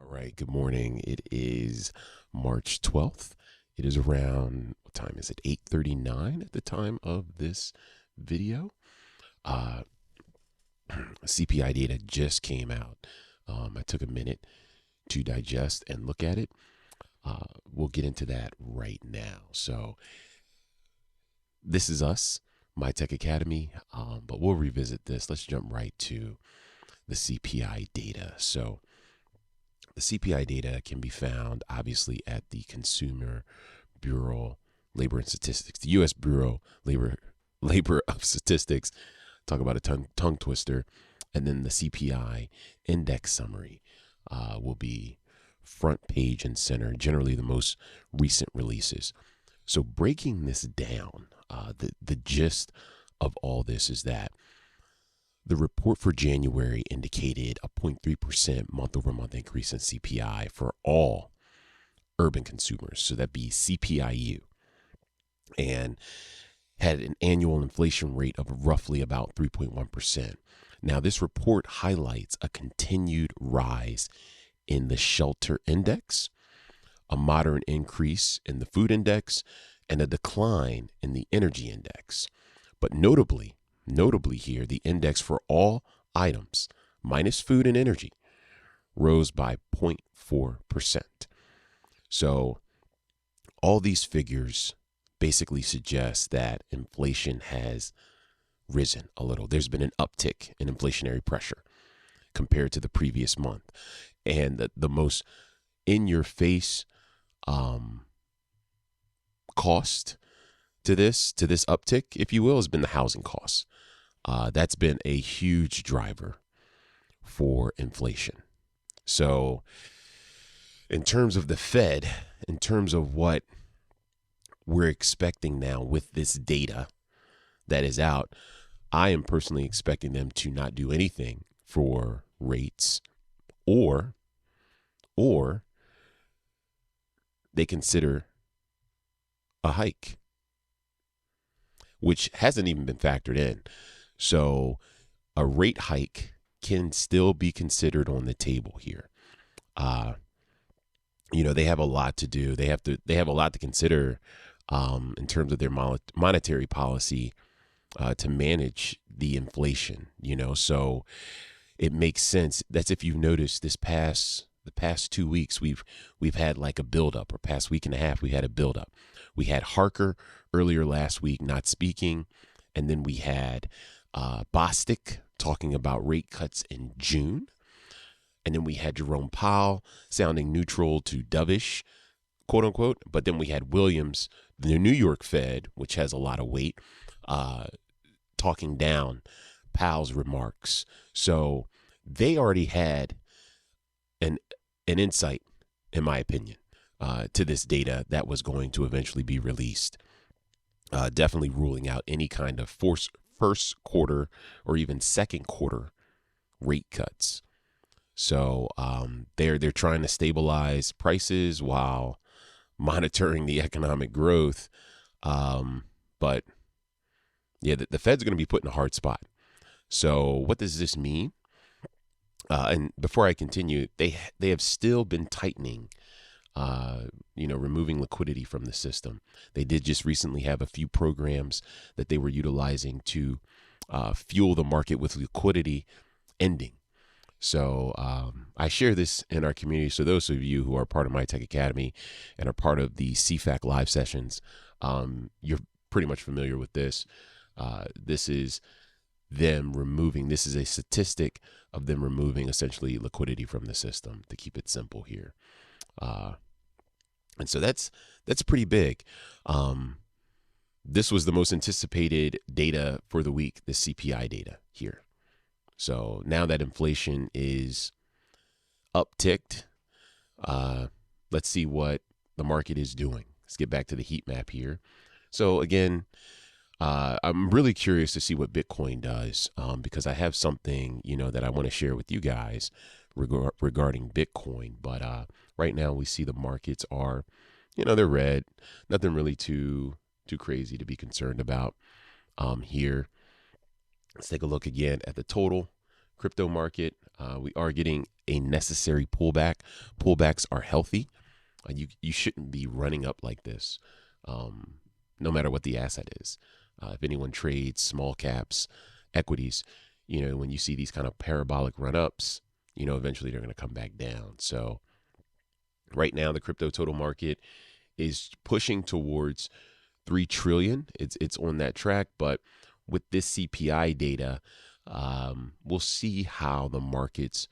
All right, good morning. It is March 12th. It is around, what time is it? 8:39 at the time of this video. Uh, CPI data just came out. I took a minute to digest and look at it. We'll get into that right now. So this is us, My Tech Academy, but we'll revisit this. Let's jump right to the CPI data. So the CPI data can be found obviously at the Consumer Bureau Labor and Statistics, the U.S. Bureau Labor of Statistics. Talk about a tongue twister, and then the CPI index summary will be front page and center. Generally, the most recent releases. So breaking this down, the gist of all this is that the report for January indicated a 0.3% month-over-month increase in CPI for all urban consumers. So that'd be CPIU, and had an annual inflation rate of roughly about 3.1%. Now, this report highlights a continued rise in the shelter index, a moderate increase in the food index, and a decline in the energy index. But notably here, the index for all items, minus food and energy, rose by 0.4%. So all these figures basically suggest that inflation has risen a little. There's been an uptick in inflationary pressure compared to the previous month. And the most in-your-face cost to this uptick, if you will, has been the housing costs. That's been a huge driver for inflation. So in terms of the Fed, in terms of what we're expecting now with this data that is out, I am personally expecting them to not do anything for rates, or they consider a hike, which hasn't even been factored in. So a rate hike can still be considered on the table here. They have a lot to do. They have a lot to consider in terms of their monetary policy to manage the inflation. So it makes sense. That's, if you've noticed, the past 2 weeks we've had like a buildup, or past week and a half we had a buildup. We had Harker earlier last week not speaking, and then we had Bostic talking about rate cuts in June. And then we had Jerome Powell sounding neutral to dovish, quote unquote. But then we had Williams, the New York Fed, which has a lot of weight, talking down Powell's remarks. So they already had an insight, in my opinion, to this data that was going to eventually be released. Definitely ruling out any kind of first quarter or even second quarter rate cuts. So they're trying to stabilize prices while monitoring the economic growth. But yeah, the Fed's going to be put in a hard spot. So what does this mean? And before I continue, they have still been tightening, removing liquidity from the system. They did just recently have a few programs that they were utilizing to fuel the market with liquidity ending. So I share this in our community. So those of you who are part of My Tech Academy and are part of the CFAC live sessions, you're pretty much familiar with this. This is a statistic of them removing essentially liquidity from the system, to keep it simple here. And so that's pretty big. This was the most anticipated data for the week, the CPI data here. So now that inflation is upticked, let's see what the market is doing. Let's get back to the heat map here. So again, I'm really curious to see what Bitcoin does, because I have something, that I want to share with you guys regarding Bitcoin. But right now we see the markets are, they're red. Nothing really too crazy to be concerned about here. Let's take a look again at the total crypto market. We are getting a necessary pullback. Pullbacks are healthy. You shouldn't be running up like this, no matter what the asset is. If anyone trades small caps, equities, when you see these kind of parabolic run-ups, eventually they're going to come back down. So right now, the crypto total market is pushing towards 3 trillion. It's on that track, but with this CPI data, we'll see how the markets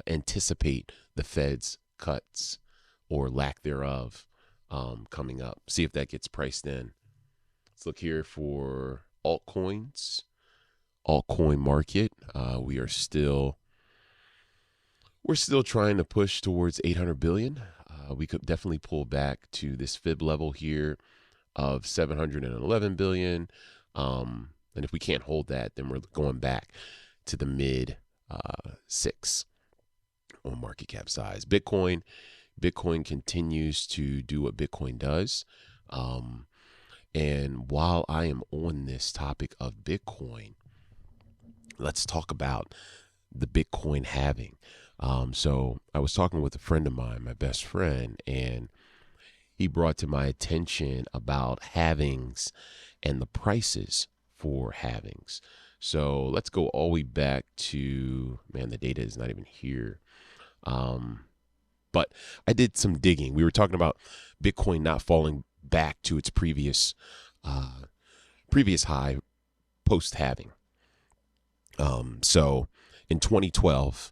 anticipate the Fed's cuts or lack thereof coming up. See if that gets priced in. Let's look here for altcoins. Altcoin market. We're still trying to push towards 800 billion. We could definitely pull back to this fib level here of 711 billion. And if we can't hold that, then we're going back to the mid 6 on market cap size. Bitcoin continues to do what Bitcoin does. And while I am on this topic of Bitcoin, let's talk about the Bitcoin halving. So I was talking with a friend of mine, my best friend, and he brought to my attention about halvings and the prices for halvings. So let's go all the way back to, the data is not even here. But I did some digging. We were talking about Bitcoin not falling back to its previous high post halving. So in 2012,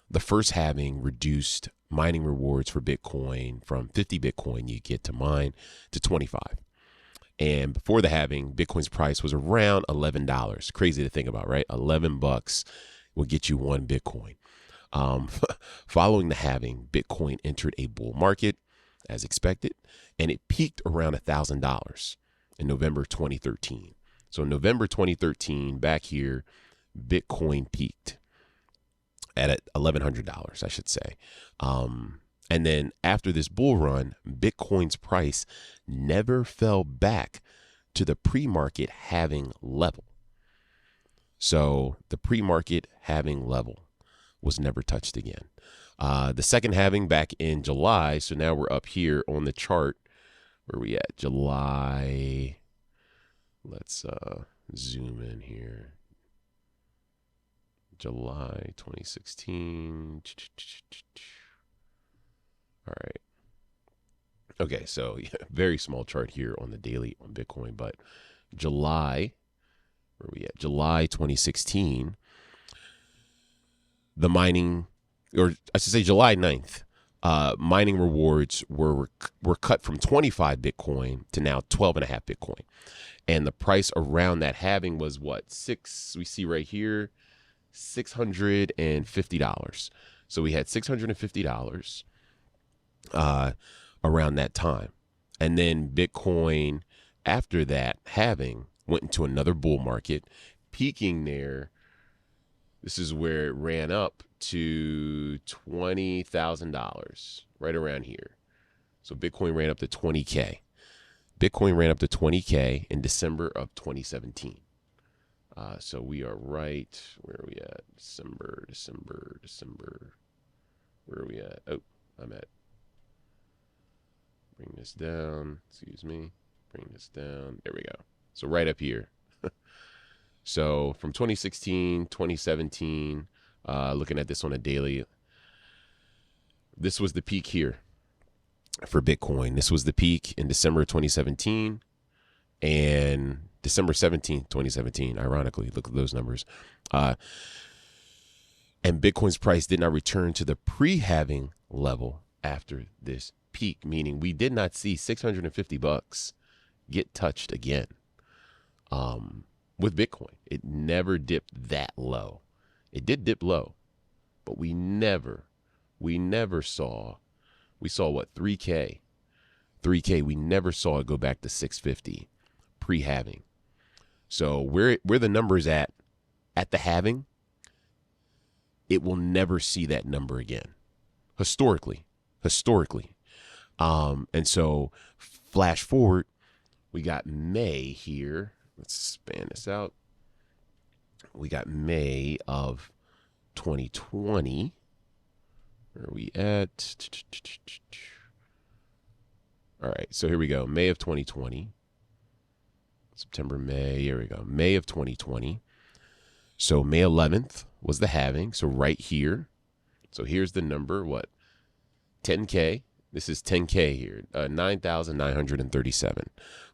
the first halving reduced mining rewards for Bitcoin from 50 Bitcoin you get to mine to 25. And before the halving, Bitcoin's price was around $11. Crazy to think about, right? $11 will get you 1 Bitcoin. Following the halving, Bitcoin entered a bull market as expected, and it peaked around $1,000 in November 2013. So in November 2013, back here, Bitcoin peaked at $1,100, I should say. And then after this bull run, Bitcoin's price never fell back to the pre-market halving level. So the pre-market halving level was never touched again. The second halving back in July. So now we're up here on the chart. Where are we at? July. Let's zoom in here. July 2016. All right. Okay, so very small chart here on the daily on Bitcoin, but July, where are we at? July 2016, the mining, or I should say July 9th, mining rewards were cut from 25 Bitcoin to now 12.5 Bitcoin. And the price around that halving was what? We see right here, $650. So we had $650 around that time. And then Bitcoin, after that halving, went into another bull market, peaking there. This is where it ran up to $20,000, right around here. So Bitcoin ran up to 20K. Bitcoin ran up to 20K in December of 2017. So we are right, where are we at? December. Where are we at? Oh, I'm at. Bring this down. Excuse me. Bring this down. There we go. So right up here. So from 2016, 2017, looking at this on a daily, this was the peak here for Bitcoin. This was the peak in December 2017 and December 17th, 2017, ironically. Look at those numbers. And Bitcoin's price did not return to the pre-halving level after this peak, meaning we did not see $650 get touched again. With Bitcoin, it never dipped that low. It did dip low, but we never saw, we saw what, 3K, we never saw it go back to 650 pre-halving. So where the numbers at the halving, it will never see that number again, historically. And so flash forward, we got May here. Let's span this out. We got May of 2020. Where are we at? All right, so here we go. May of 2020. September, May. Here we go. May of 2020. So May 11th was the halving. So right here. So here's the number. What? 10K. This is 10K here. 9,937.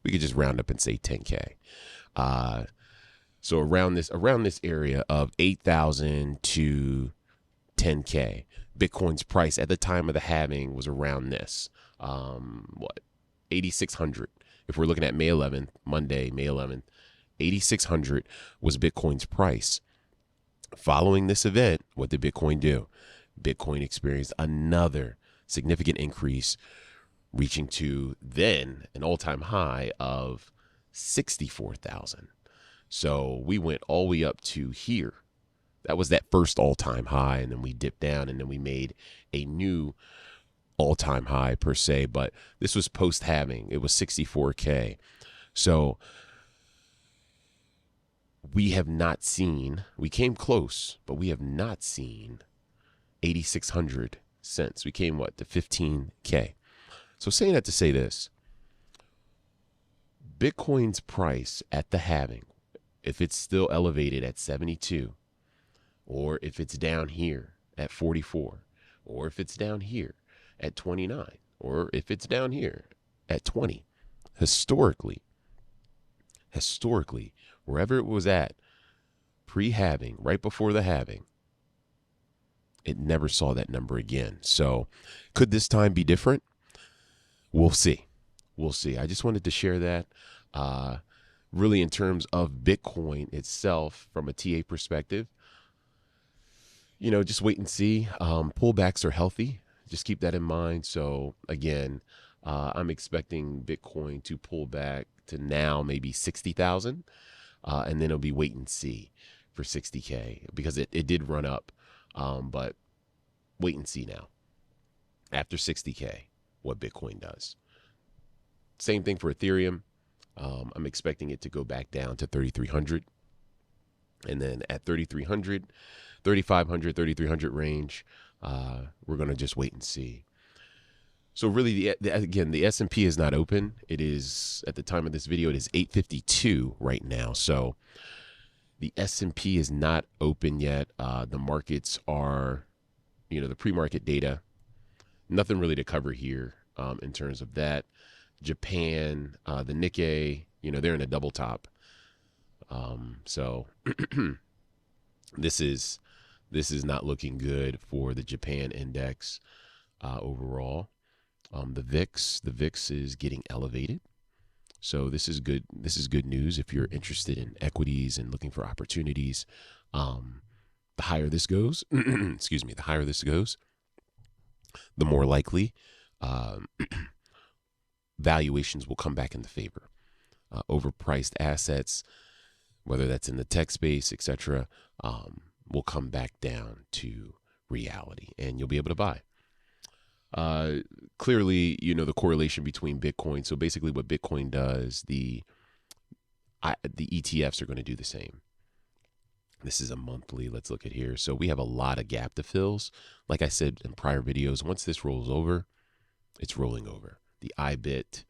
We could just round up and say 10K. So around this area of 8,000 to 10K. Bitcoin's price at the time of the halving was around this. 8,600. If we're looking at May 11th, Monday, May 11th, 8,600 was Bitcoin's price. Following this event, what did Bitcoin do? Bitcoin experienced another significant increase, reaching to then an all-time high of 64,000. So we went all the way up to here. That was that first all-time high, and then we dipped down, and then we made a new all-time high per se, but this was post-halving. It was 64K. So we have not seen, we came close, but we have not seen 8,600 since. We came, what, to 15K. So saying that to say this, Bitcoin's price at the halving, if it's still elevated at 72, or if it's down here at 44, or if it's down here at 29, or if it's down here at 20, historically, wherever it was at pre-halving, right before the halving, it never saw that number again. So could this time be different? We'll see. We'll see. I just wanted to share that. Really, in terms of Bitcoin itself, from a TA perspective, just wait and see. Pullbacks are healthy. Just keep that in mind. So again, I'm expecting Bitcoin to pull back to now maybe 60,000, and then it'll be wait and see for 60K, because it did run up, but wait and see now. After 60K, what Bitcoin does. Same thing for Ethereum. I'm expecting it to go back down to 3,300. And then at 3,300, 3,500, 3,300 range, we're going to just wait and see. So really, again, the S&P is not open. It is, at the time of this video, it is 8:52 right now. So the S&P is not open yet. The markets are, the pre-market data, nothing really to cover here in terms of that. Japan, the Nikkei, they're in a double top. So this is not looking good for the Japan index overall. The VIX is getting elevated. So this is good. This is good news if you're interested in equities and looking for opportunities. The higher this goes, the higher this goes, the more likely valuations will come back into favor. Overpriced assets, whether that's in the tech space, etc., will come back down to reality, and you'll be able to buy. Clearly, the correlation between Bitcoin. So basically what Bitcoin does, the ETFs are going to do the same. This is a monthly. Let's look at here. So we have a lot of gap to fills. Like I said in prior videos, once this rolls over, it's rolling over. The IBIT,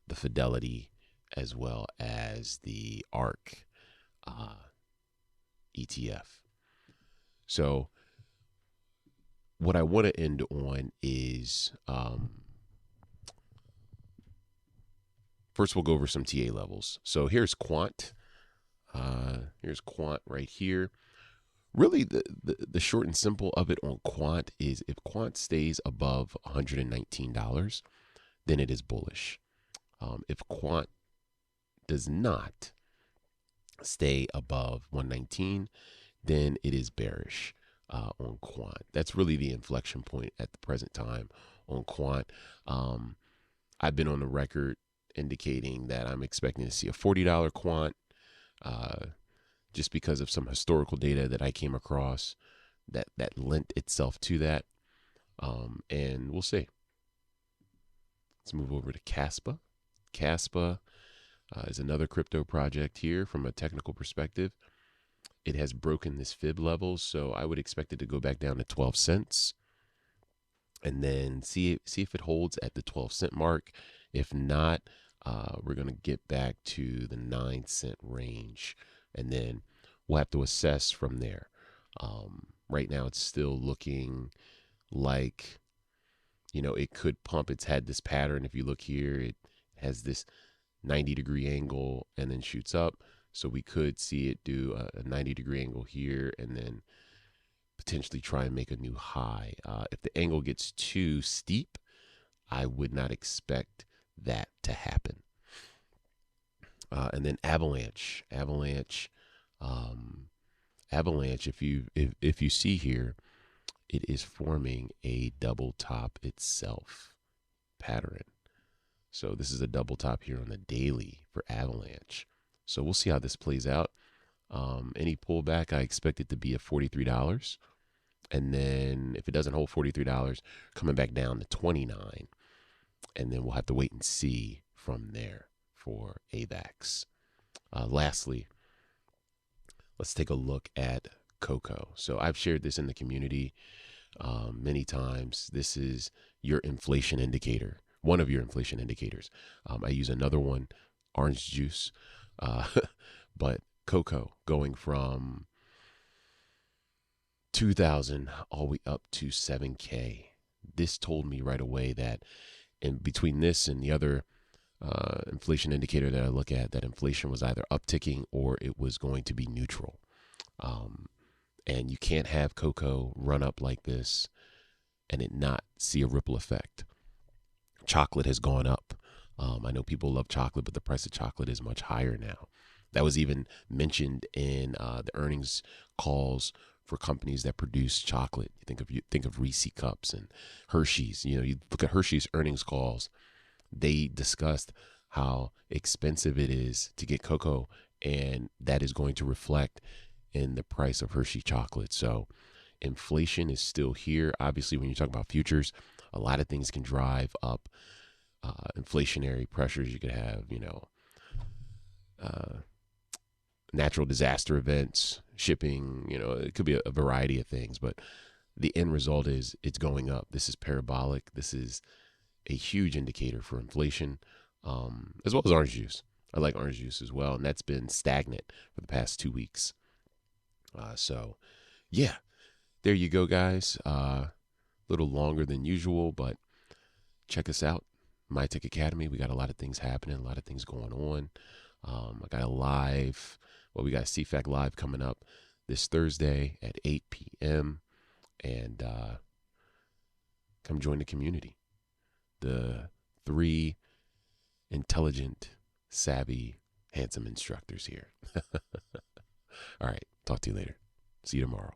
the Fidelity, as well as the ARK ETF. So what I want to end on is, first we'll go over some TA levels. So here's Quant. Here's Quant right here. Really, the short and simple of it on Quant is, if Quant stays above $119, then it is bullish. If Quant does not stay above 119, then it is bearish on Quant. That's really the inflection point at the present time on Quant. I've been on the record indicating that I'm expecting to see a $40 Quant, just because of some historical data that I came across that lent itself to that. And we'll see. Let's move over to Kaspa. Kaspa is another crypto project here from a technical perspective. it has broken this fib level, so I would expect it to go back down to 12 cents and then see if it holds at the 12-cent mark. If not, we're going to get back to the 9-cent range, and then we'll have to assess from there. Right now, it's still looking like, it could pump. It's had this pattern. If you look here, it has this 90-degree angle and then shoots up. So we could see it do a 90-degree angle here and then potentially try and make a new high. If the angle gets too steep, I would not expect that to happen. And then Avalanche. If you see here, it is forming a double top itself pattern. So this is a double top here on the daily for Avalanche. So we'll see how this plays out. Any pullback, I expect it to be at $43. And then if it doesn't hold $43, coming back down to $29. And then we'll have to wait and see from there for AVAX. Lastly, let's take a look at cocoa. So I've shared this in the community many times. This is your inflation indicator, one of your inflation indicators. I use another one, orange juice, but cocoa going from 2,000 all the way up to 7K. This told me right away that in between this and the other inflation indicator that I look at, that inflation was either upticking or it was going to be neutral. And you can't have cocoa run up like this and it not see a ripple effect. Chocolate has gone up. I know people love chocolate, but the price of chocolate is much higher now. That was even mentioned in the earnings calls for companies that produce chocolate. You think of Reese cups and Hershey's. You look at Hershey's earnings calls. They discussed how expensive it is to get cocoa, and that is going to reflect in the price of Hershey chocolate. So inflation is still here. Obviously, when you talk about futures, a lot of things can drive up inflationary pressures. You could have, natural disaster events, shipping, it could be a variety of things, but the end result is it's going up. This is parabolic. This is a huge indicator for inflation, as well as orange juice. I like orange juice as well, and that's been stagnant for the past 2 weeks. So, yeah, there you go, guys. A little longer than usual, but check us out, My Tech Academy. We got a lot of things happening, a lot of things going on. I got we got a CFAC live coming up this Thursday at 8 p.m. And come join the community. The 3 intelligent, savvy, handsome instructors here. All right. Talk to you later. See you tomorrow.